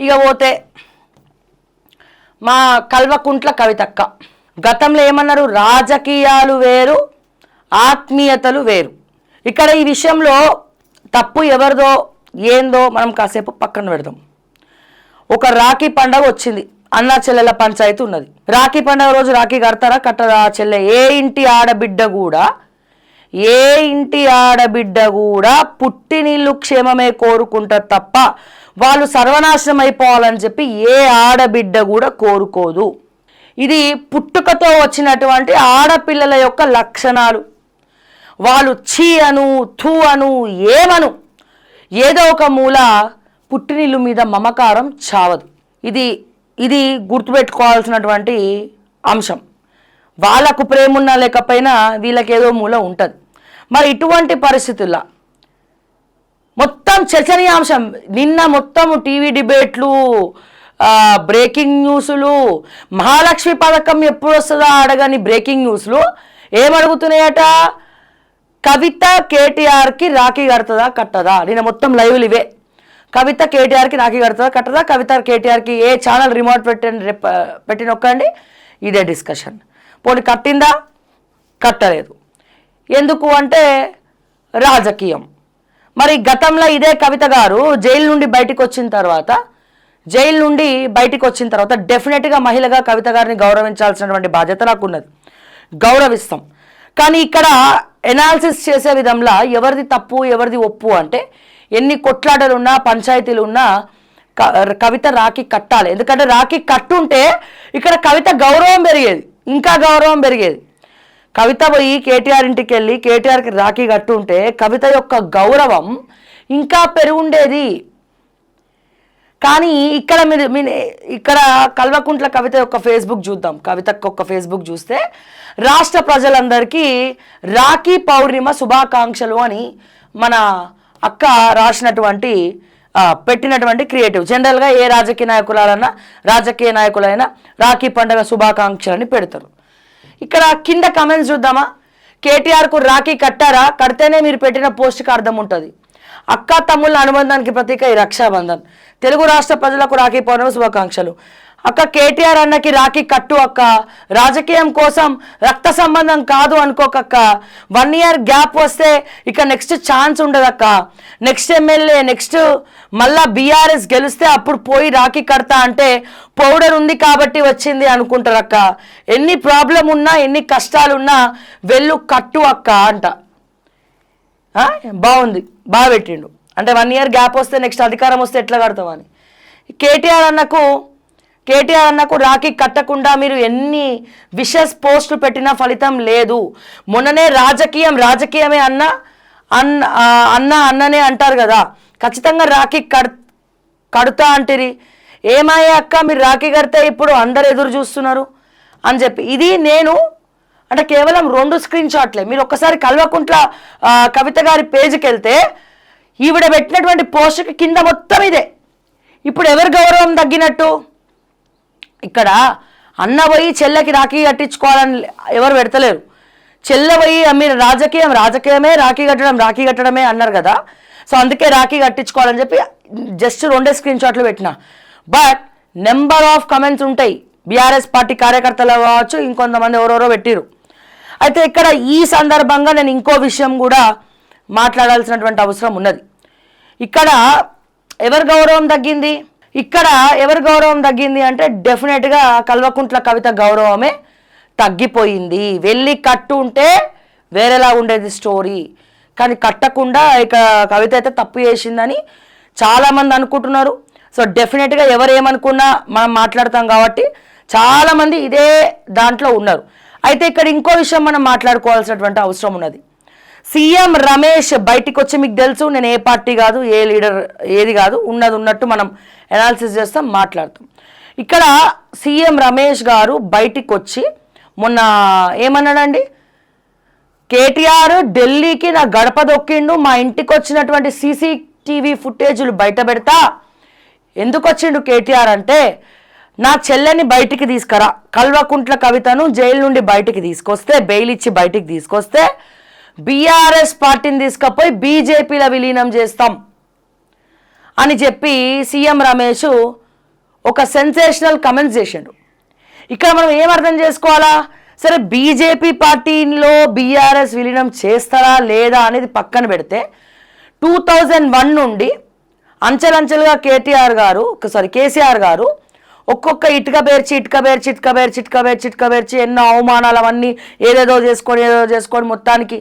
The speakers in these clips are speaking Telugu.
ఇక పోతే మా కల్వకుంట్ల కవితక్క గతంలో ఏమన్నారు, రాజకీయాలు వేరు ఆత్మీయతలు వేరు. ఇక్కడ ఈ విషయంలో తప్పు ఎవరిదో ఏందో మనం కాసేపు పక్కన పెడదాం. ఒక రాఖీ పండగ వచ్చింది, అన్నా చెల్లెల పంచాయతీ ఉన్నది. రాఖీ పండగ రోజు రాఖీ కడతారా కట్టరా చెల్లె? ఏ ఇంటి ఆడబిడ్డ కూడా పుట్టినిల్లు క్షేమమే కోరుకుంటారు తప్ప వాళ్ళు సర్వనాశనం అయిపోవాలని చెప్పి ఏ ఆడబిడ్డ కూడా కోరుకోదు. ఇది పుట్టుకతో వచ్చినటువంటి ఆడపిల్లల యొక్క లక్షణాలు. వాళ్ళు చీ అను థూ అను ఏమను ఏదో ఒక మూల పుట్టినిల్లు మీద మమకారం చావదు. ఇది గుర్తుపెట్టుకోవాల్సినటువంటి అంశం. వాళ్ళకు ప్రేమ ఉన్నా లేకపోయినా వీళ్ళకేదో మూల ఉంటుంది. మరి ఇటువంటి పరిస్థితుల్లో మొత్తం చర్చనీయాంశం నిన్న మొత్తం టీవీ డిబేట్లు, బ్రేకింగ్ న్యూస్లు, మహాలక్ష్మి పథకం ఎప్పుడు వస్తుందో అడగని బ్రేకింగ్ న్యూస్లు ఏమడుగుతున్నాయట, కవిత కేటీఆర్కి రాఖీ కడుతుందా కట్టదా? నిన్న మొత్తం లైవ్లు ఇవే. కవిత కేటీఆర్కి రాఖీ కడుతుందా కట్టదా? కవిత కేటీఆర్కి ఏ ఛానల్ రిమోట్ పెట్టి నొక్కండి, ఇదే డిస్కషన్. పోనీ కట్టిందా కట్టలేదు. ఎందుకు అంటే రాజకీయం. మరి గతంలో ఇదే కవిత గారు జైలు నుండి బయటికి వచ్చిన తర్వాత డెఫినెట్గా మహిళగా కవిత గారిని గౌరవించాల్సినటువంటి బాధ్యత నాకు ఉన్నది, గౌరవిస్తాం. కానీ ఇక్కడ ఎనాలిసిస్ చేసే విధంలో ఎవరిది తప్పు ఎవరిది ఒప్పు అంటే ఎన్ని కొట్లాటలున్నా పంచాయతీలున్నా కవిత రాఖీ కట్టాలి. ఎందుకంటే రాఖీ కట్టుంటే ఇక్కడ కవిత గౌరవం పెరిగేది, ఇంకా గౌరవం పెరిగేది. కవిత పోయి కేటీఆర్ ఇంటికి వెళ్ళి కేటీఆర్కి రాఖీ కట్టుంటే కవిత యొక్క గౌరవం ఇంకా పెరుగుండేది. కానీ ఇక్కడ కల్వకుంట్ల కవిత యొక్క ఫేస్బుక్ చూద్దాం. కవితకు ఒక ఫేస్బుక్ చూస్తే రాష్ట్ర ప్రజలందరికీ రాఖీ పౌర్ణిమ శుభాకాంక్షలు అని మన అక్క రాసినటువంటి పెట్టినటువంటి క్రియేటివ్. జనరల్గా ఏ రాజకీయ నాయకులైనా రాఖీ పండుగ శుభాకాంక్షలని పెడతారు. ఇక్కడ కింద కమెంట్స్ చూద్దామా. కేటీఆర్కు రాఖీ కట్టారా? కడితేనే మీరు పెట్టిన పోస్ట్కి అర్థం ఉంటుంది. అక్క తమ్ముళ్ళ అనుబంధానికి ప్రతీక ఈ రక్షాబంధన్. తెలుగు రాష్ట్ర ప్రజలకు రాఖీ పౌర్ణమి శుభాకాంక్షలు. అక్క కేటీఆర్ అన్నకి రాఖీ కట్టు అక్క, రాజకీయం కోసం రక్త సంబంధం కాదు అనుకోకక్క. 1 year గ్యాప్ వస్తే ఇక నెక్స్ట్ ఛాన్స్ ఉండదక్క. నెక్స్ట్ ఎమ్మెల్యే నెక్స్ట్ మళ్ళా బీఆర్ఎస్ గెలిస్తే అప్పుడు పోయి రాఖీ కడతా అంటే పౌడర్ ఉంది కాబట్టి వచ్చింది అనుకుంటారు అక్క. ఎన్ని ప్రాబ్లం ఉన్నా ఎన్ని కష్టాలున్నా వెళ్ళు కట్టు అక్క అంట. బాగుంది, బాగా పెట్టిండు. అంటే 1 year గ్యాప్ వస్తే నెక్స్ట్ అధికారం వస్తే ఎట్లా కడతామని. కేటీఆర్ అన్నకు రాఖీ కట్టకుండా మీరు ఎన్ని విషస్ పోస్టులు పెట్టినా ఫలితం లేదు. మొన్ననే రాజకీయమే అన్ననే అంటారు కదా, ఖచ్చితంగా రాఖీ కడుతా అంటిరి. ఏమాయే అక్క మీరు రాఖీ కడితే ఇప్పుడు అందరు ఎదురు చూస్తున్నారు అని చెప్పి. ఇది నేను అంటే కేవలం 2 స్క్రీన్ షాట్లే. మీరు ఒక్కసారి కల్వకుంట్ల కవిత గారి పేజీకి వెళ్తే ఈవిడ పెట్టినటువంటి పోస్ట్కి కింద మొత్తం ఇదే. ఇప్పుడు ఎవరి గౌరవం తగ్గినట్టు? ఇక్కడ అన్న పోయి చెల్లెకి రాఖీ కట్టించుకోవాలని ఎవరు పెడతలేరు. చెల్లె పోయి మీరు రాజకీయమే రాఖీ కట్టడమే అన్నారు కదా, సో అందుకే రాఖీ కట్టించుకోవాలని చెప్పి జస్ట్ 2 స్క్రీన్ షాట్లు పెట్టిన. బట్ నెంబర్ ఆఫ్ కమెంట్స్ ఉంటాయి. బీఆర్ఎస్ పార్టీ కార్యకర్తలు కావచ్చు, ఇంకొంతమంది ఎవరెవరో పెట్టిరు. అయితే ఇక్కడ ఈ సందర్భంగా నేను ఇంకో విషయం కూడా మాట్లాడాల్సినటువంటి అవసరం ఉన్నది. ఇక్కడ ఎవరి గౌరవం తగ్గింది అంటే డెఫినెట్గా కల్వకుంట్ల కవిత గౌరవమే తగ్గిపోయింది. వెళ్ళి కట్టు ఉంటే వేరేలా ఉండేది స్టోరీ. కానీ కట్టకుండా ఇక కవిత అయితే తప్పు చేసిందని చాలామంది అనుకుంటున్నారు. సో డెఫినెట్గా ఎవరేమనుకున్నా మనం మాట్లాడతాం కాబట్టి చాలామంది ఇదే దాంట్లో ఉన్నారు. అయితే ఇక్కడ ఇంకో విషయం మనం మాట్లాడుకోవాల్సినటువంటి అవసరం ఉన్నది. సీఎం రమేష్ బయటికి వచ్చి, మీకు తెలుసు నేను ఏ పార్టీ కాదు ఏ లీడర్ ఏది కాదు, ఉన్నది ఉన్నట్టు మనం అనాలిసిస్ చేస్తాం, మాట్లాడతాం. ఇక్కడ సీఎం రమేష్ గారు బయటికి వచ్చి మొన్న ఏమన్నాడండి, కేటీఆర్ ఢిల్లీకి నా గడప దొక్కిండు, మా ఇంటికి వచ్చినటువంటి సీసీటీవీ ఫుటేజీలు బయట పెడతా. ఎందుకు వచ్చిండు కేటీఆర్ అంటే, నా చెల్లెని బయటికి తీసుకురా, కల్వకుంట్ల కవితను జైలు నుండి బయటికి తీసుకొస్తే, బెయిల్ ఇచ్చి బయటికి తీసుకొస్తే బీఆర్ఎస్ పార్టీని తీసుకుపోయి బీజేపీలో విలీనం చేస్తాం అని చెప్పి సీఎం రమేష్ ఒక సెన్సేషనల్ కమెంట్స్ చేసిండు. ఇక్కడ మనం ఏం అర్థం చేసుకోవాలా? సరే బీజేపీ పార్టీలో బీఆర్ఎస్ విలీనం చేస్తారా లేదా అనేది పక్కన పెడితే 2001 నుండి అంచెలంచెలుగా కేసీఆర్ గారు ఒక్కొక్క ఇటుక పేర్చి ఎన్నో అవమానాలు అవన్నీ ఏదేదో చేసుకొని మొత్తానికి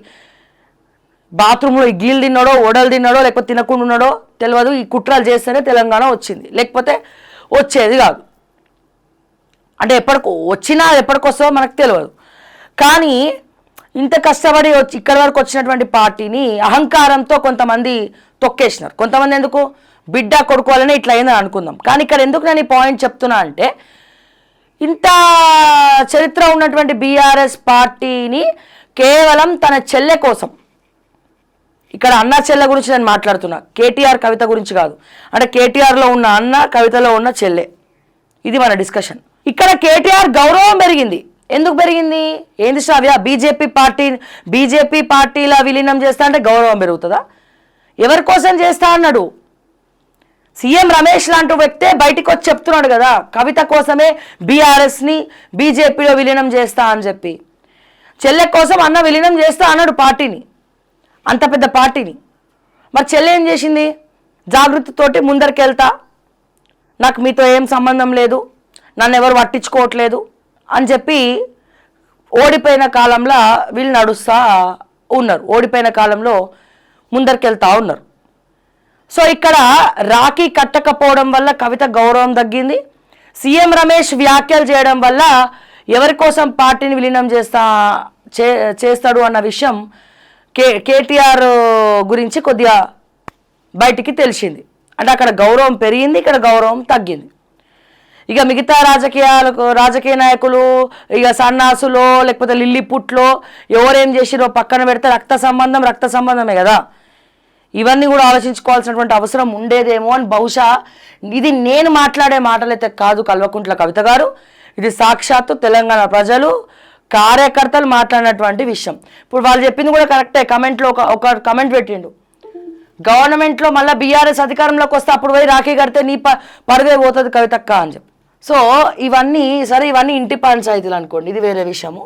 బాత్రూంలో గీళ్ళు తిన్నాడో ఓడలు తిన్నాడో లేకపోతే తినకుండా ఉన్నాడో తెలియదు. ఈ కుట్రలు చేస్తేనే తెలంగాణ వచ్చింది, లేకపోతే వచ్చేది కాదు. అంటే ఎప్పటికొస్తుందో మనకు తెలియదు. కానీ ఇంత కష్టపడి ఇక్కడి వరకు వచ్చినటువంటి పార్టీని అహంకారంతో కొంతమంది తొక్కేసినారు. కొంతమంది ఎందుకు బిడ్డ కొడుకోవాలని ఇట్లా అయిందని అనుకుందాం. కానీ ఇక్కడ ఎందుకు నేను ఈ పాయింట్ చెప్తున్నా అంటే, ఇంత చరిత్ర ఉన్నటువంటి బీఆర్ఎస్ పార్టీని కేవలం తన చెల్లె కోసం, ఇక్కడ అన్న చెల్లె గురించి నేను మాట్లాడుతున్నా, కేటీఆర్ కవిత గురించి కాదు. అంటే కేటీఆర్లో ఉన్న అన్న, కవితలో ఉన్న చెల్లె, ఇది మన డిస్కషన్. ఇక్కడ కేటీఆర్ గౌరవం పెరిగింది. ఎందుకు పెరిగింది? ఏంది శ్రావ్య, బీజేపీ పార్టీలా విలీనం చేస్తా అంటే గౌరవం పెరుగుతుందా? ఎవరి కోసం చేస్తా అన్నాడు? సీఎం రమేష్ లాంటి వ్యక్తే బయటికి వచ్చి చెప్తున్నాడు కదా, కవిత కోసమే బీఆర్ఎస్ని బీజేపీలో విలీనం చేస్తా అని చెప్పి. చెల్లె కోసం అన్న విలీనం చేస్తా అన్నాడు పార్టీని, అంత పెద్ద పార్టీని. మరి చెల్లె ఏం చేసింది? జాగృతితోటి ముందరికి వెళ్తా, నాకు మీతో ఏం సంబంధం లేదు, నన్ను ఎవరు పట్టించుకోవట్లేదు అని చెప్పి ఓడిపోయిన కాలంలో వీళ్ళు నడుస్తూ ఉన్నారు. ఓడిపోయిన కాలంలో ముందరికెళ్తా ఉన్నారు. సో ఇక్కడ రాఖీ కట్టకపోవడం వల్ల కవిత గౌరవం తగ్గింది. సీఎం రమేష్ వ్యాఖ్యలు చేయడం వల్ల ఎవరి కోసం పార్టీని విలీనం చేస్తాడు అన్న విషయం కేటీఆర్ గురించి కొద్దిగా బయటికి తెలిసింది. అంటే అక్కడ గౌరవం పెరిగింది, ఇక్కడ గౌరవం తగ్గింది. ఇక మిగతా రాజకీయ నాయకులు ఇక సన్నాసులో లేకపోతే లిల్లీపుట్లో ఎవరేం చేసిరో పక్కన పెడితే రక్త సంబంధమే కదా. ఇవన్నీ కూడా ఆలోచించుకోవాల్సినటువంటి అవసరం ఉండేదేమో అని బహుశా, ఇది నేను మాట్లాడే మాటలైతే కాదు కల్వకుంట్ల కవిత గారు, ఇది సాక్షాత్తు తెలంగాణ ప్రజలు కార్యకర్తలు మాట్లాడినటువంటి విషయం. ఇప్పుడు వాళ్ళు చెప్పింది కూడా కరెక్టే. కమెంట్లో ఒక కమెంట్ పెట్టిండు, గవర్నమెంట్లో మళ్ళీ బీఆర్ఎస్ అధికారంలోకి వస్తే అప్పుడు పోయి రాఖీ కడితే నీ పరువే పోతుంది కవితక్క అని చెప్పి. సో ఇవన్నీ ఇంటి పంచాయతీలు అనుకోండి, ఇది వేరే విషయము.